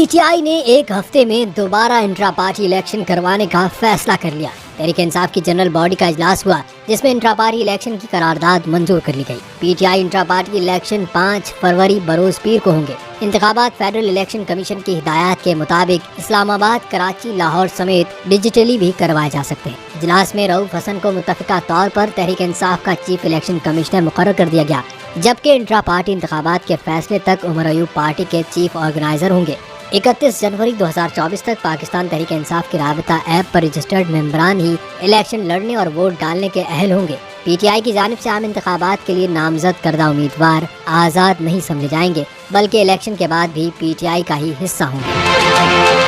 PTI ने एक हफ्ते में दोबारा इंट्रा पार्टी इलेक्शन करवाने का फैसला कर लिया। तहरीक इंसाफ की जनरल बॉडी का इजलास हुआ जिसमें इंट्रा पार्टी इलेक्शन की करारदाद मंजूर कर ली गई। पीटीआई इंट्रा पार्टी इलेक्शन 5 फरवरी बरोज पीर को होंगे। इंतखाबात फेडरल इलेक्शन कमीशन की हिदायत के मुताबिक इस्लामाबाद, कराची, लाहौर समेत डिजिटली भी करवाए जा सकते हैं। इजलास में रऊफ हसन को मुतफ़िका तौर पर तहरीक इंसाफ का चीफ इलेक्शन कमिश्नर मुकर्रर कर दिया गया, जबकि इंट्रा पार्टी इंतखाबात के फैसले तक उमर अयूब पार्टी के चीफ ऑर्गेनाइजर होंगे। 31 जनवरी 2024 तक पाकिस्तान तहरीक इंसाफ के राबता ऐप पर रजिस्टर्ड मेंबरान ही इलेक्शन लड़ने और वोट डालने के अहल होंगे। पीटीआई की जानिब से आम इंतखाबात के लिए नामजद करदा उम्मीदवार आज़ाद नहीं समझे जाएंगे, बल्कि इलेक्शन के बाद भी पीटीआई का ही हिस्सा होंगे।